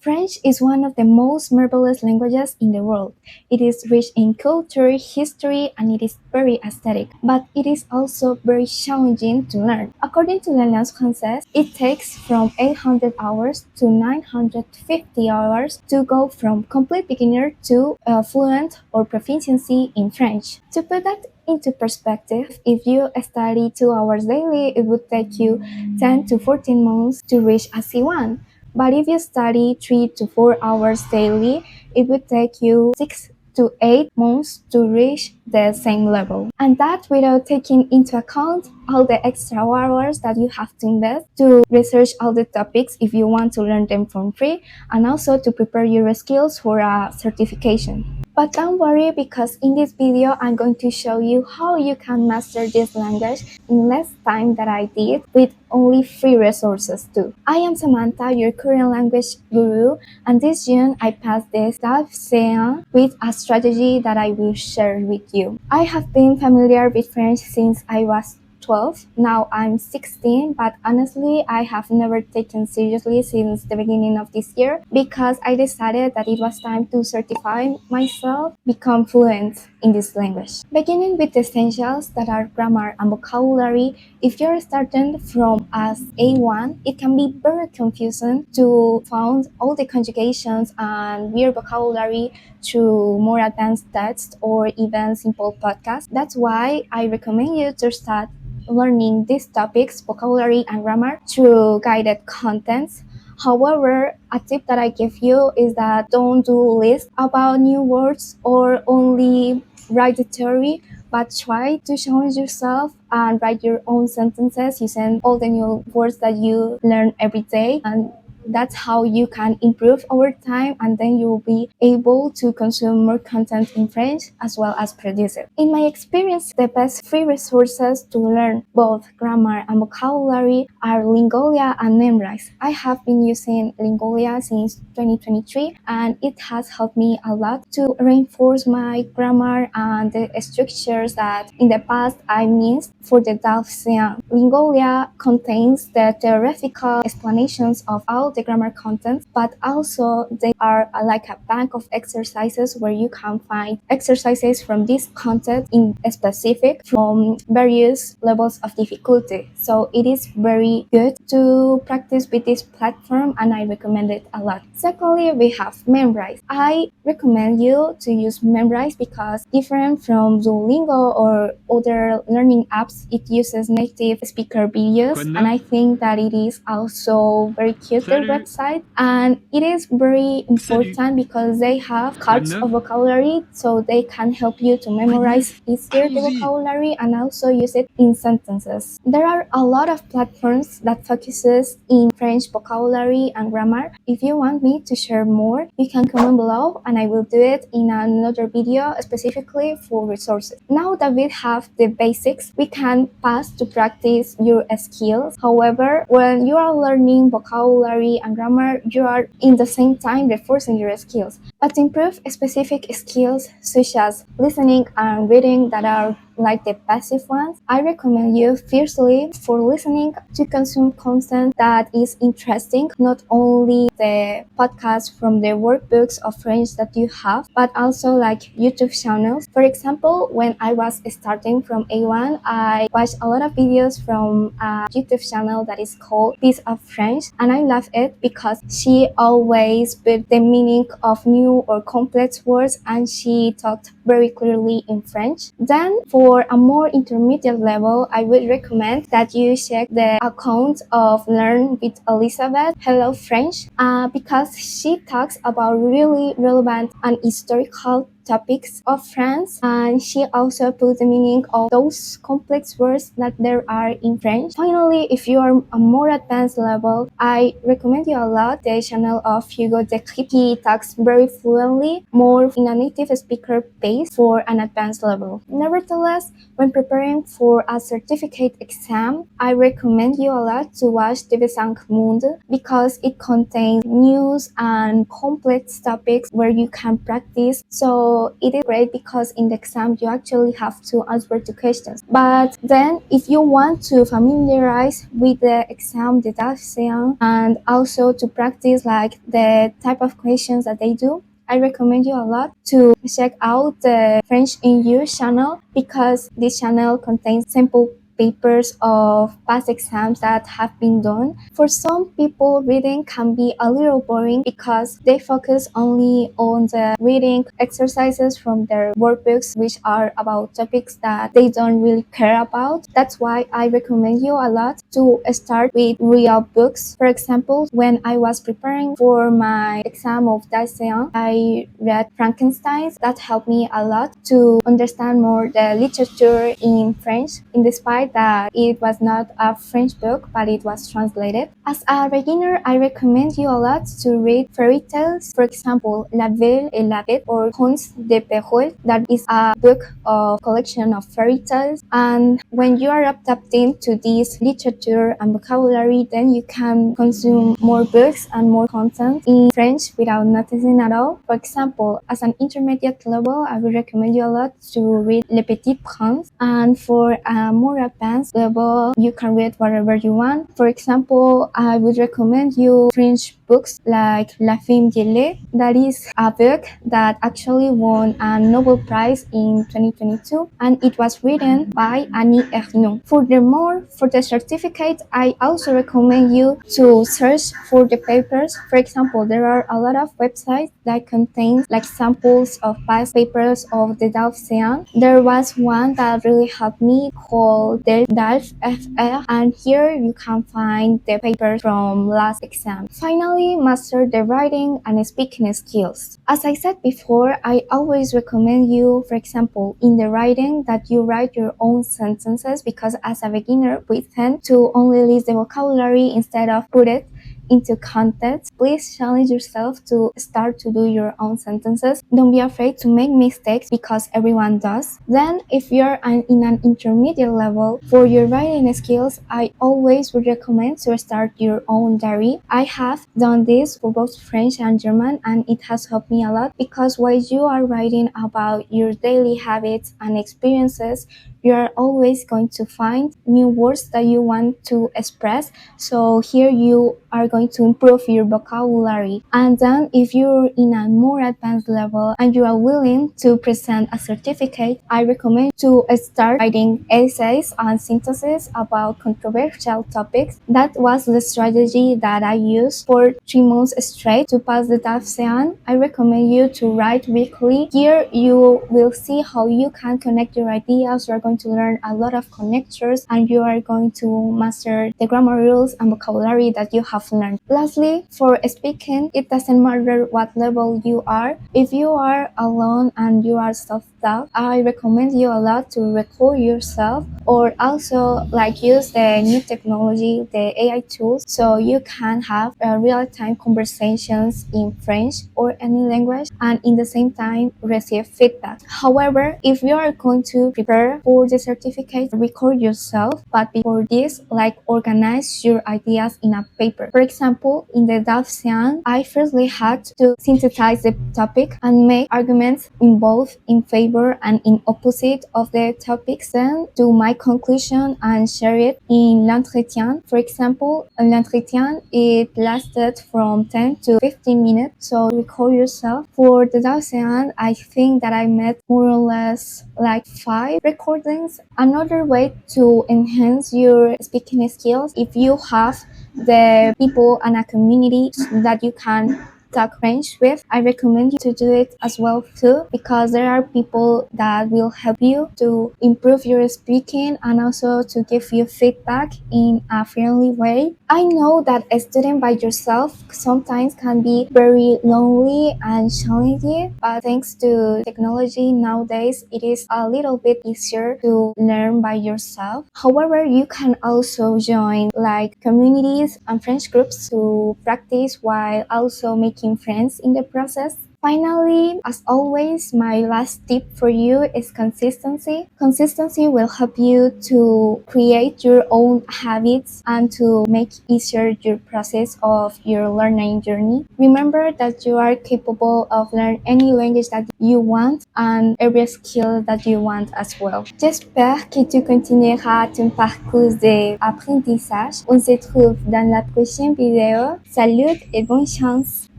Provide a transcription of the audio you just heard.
French is one of the most marvelous languages in the world. It is rich in culture, history, and it is very aesthetic, but it is also very challenging to learn. According to l'Alliance Française, it takes from 800 hours to 950 hours to go from complete beginner to fluent or proficiency in French. To put that into perspective, if you study 2 hours daily, it would take you 10 to 14 months to reach a C1. But if you study 3 to 4 hours daily, it would take you 6 to 8 months to reach the same level. And that without taking into account all the extra hours that you have to invest to research all the topics if you want to learn them for free, and also to prepare your skills for a certification. But don't worry, because in this video I'm going to show you how you can master this language in less time than I did with only free resources too. I am Samantha, your Korean language guru, and this June I passed this DALF C1 with a strategy that I will share with you. I have been familiar with French since I was 12. Now I'm 16, but honestly, I have never taken seriously since the beginning of this year because I decided that it was time to certify myself, become fluent in this language. Beginning with the essentials that are grammar and vocabulary, if you're starting from as A1, it can be very confusing to find all the conjugations and weird vocabulary through more advanced texts or even simple podcasts. That's why I recommend you to start learning these topics, vocabulary and grammar, through guided contents. However, a tip that I give you is that don't do lists about new words or only write the theory, but try to challenge yourself and write your own sentences using all the new words that you learn every day. And that's how you can improve over time, and then you will be able to consume more content in French as well as produce it. In my experience, the best free resources to learn both grammar and vocabulary are Lingolia and Memrise. I have been using Lingolia since 2023, and it has helped me a lot to reinforce my grammar and the structures that in the past I missed for the DALF C1. Lingolia contains the theoretical explanations of all the grammar content, but also they are like a bank of exercises where you can find exercises from this content in specific from various levels of difficulty. So it is very good to practice with this platform, and I recommend it a lot. Secondly, we have Memrise. I recommend you to use Memrise because different from Duolingo or other learning apps, it uses native speaker videos, and I think that it is also very cute, their website, and it is very important because they have cards of vocabulary, so they can help you to memorize easier the vocabulary and also use it in sentences. There are a lot of platforms that focuses in French vocabulary and grammar. If you want me to share more, you can comment below and I will do it in another video specifically for resources. Now that we have the basics, we can pass to practice your skills. However, when you are learning vocabulary and grammar, you are in the same time reinforcing your skills. But to improve specific skills such as listening and reading that are like the passive ones, I recommend you firstly for listening to consume content that is interesting, not only the podcasts from the workbooks of French that you have, but also like YouTube channels. For example, when I was starting from A1, I watched a lot of videos from a YouTube channel that is called Piece of French, and I love it because she always put the meaning of new or complex words and she talked very clearly in French. Then for a more intermediate level, I would recommend that you check the account of Learn with Elizabeth, Hello French, because she talks about really relevant and historical topics of France, and she also put the meaning of those complex words that there are in French. Finally, if you are a more advanced level, I recommend you a lot the channel of Hugo de Crip. He talks very fluently, more in a native speaker pace for an advanced level. Nevertheless, when preparing for a certificate exam, I recommend you a lot to watch TV5 Monde because it contains news and complex topics where you can practice. So So it is great because in the exam you actually have to answer to questions. But then if you want to familiarize with the exam, the DALF C1, and also to practice like the type of questions that they do, I recommend you a lot to check out the French in You channel because this channel contains sample papers of past exams that have been done. For some people, reading can be a little boring because they focus only on the reading exercises from their workbooks, which are about topics that they don't really care about. That's why I recommend you a lot to start with real books. For example, when I was preparing for my exam of Dasean, I read Frankenstein. That helped me a lot to understand more the literature in French, in despite that it was not a French book, but it was translated. As a beginner, I recommend you a lot to read fairy tales. For example, La Belle et la Bête or Contes de Perrault. That is a book of collection of fairy tales. And when you are adapting to this literature and vocabulary, then you can consume more books and more content in French without noticing at all. For example, as an intermediate level, I would recommend you a lot to read Le Petit Prince. And for a more advanced level, you can read whatever you want. For example, I would recommend you French books like La Femme d'Elle. That is a book that actually won a Nobel Prize in 2022, and it was written by Annie Ernaux. Furthermore, for the certificate, I also recommend you to search for the papers. For example, there are a lot of websites that contain like samples of past papers of the DALF C1. There was one that really helped me called the DALF FR, and here you can find the papers from last exam. Finally, master the writing and speaking skills. As I said before, I always recommend you, for example, in the writing that you write your own sentences because as a beginner, we tend to only list the vocabulary instead of put it into context. Please challenge yourself to start to do your own sentences. Don't be afraid to make mistakes because everyone does. Then, if you're in an intermediate level, for your writing skills, I always would recommend to start your own diary. I have done this for both French and German, and it has helped me a lot because while you are writing about your daily habits and experiences, you are always going to find new words that you want to express. So here you are going to improve your vocabulary. And then if you're in a more advanced level and you are willing to present a certificate, I recommend to start writing essays and synthesis about controversial topics. That was the strategy that I used for 3 months straight to pass the DALF C1. I recommend you to write weekly. Here you will see how you can connect your ideas. You are going to learn a lot of connectors and you are going to master the grammar rules and vocabulary that you have learned. Lastly, for speaking, it doesn't matter what level you are. If you are alone and you are self-taught, I recommend you a lot to record yourself or also like use the new technology, the AI tools, so you can have real-time conversations in French or any language and in the same time receive feedback. However, if you are going to prepare for the certificate, record yourself, but before this, like organize your ideas in a paper. For example, in the DALF C1, I firstly had to synthesize the topic and make arguments in both in favor and in opposite of the topics, then do my conclusion and share it in l'entretien. For example, l'entretien, it lasted from 10 to 15 minutes, so record yourself. For the DALF C1, I think that I made more or less like 5 recordings. Another way to enhance your speaking skills, if you have the people and a community that you can talk French with, I recommend you to do it as well too because there are people that will help you to improve your speaking and also to give you feedback in a friendly way. I know that studying by yourself sometimes can be very lonely and challenging, but thanks to technology nowadays, it is a little bit easier to learn by yourself. However, you can also join like communities and French groups to practice while also making friends in the process. Finally, as always, my last tip for you is consistency. Consistency will help you to create your own habits and to make easier your process of your learning journey. Remember that you are capable of learning any language that you want and every skill that you want as well. J'espère que tu continueras ton parcours d'apprentissage. On se trouve dans la prochaine vidéo. Salut et bonne chance!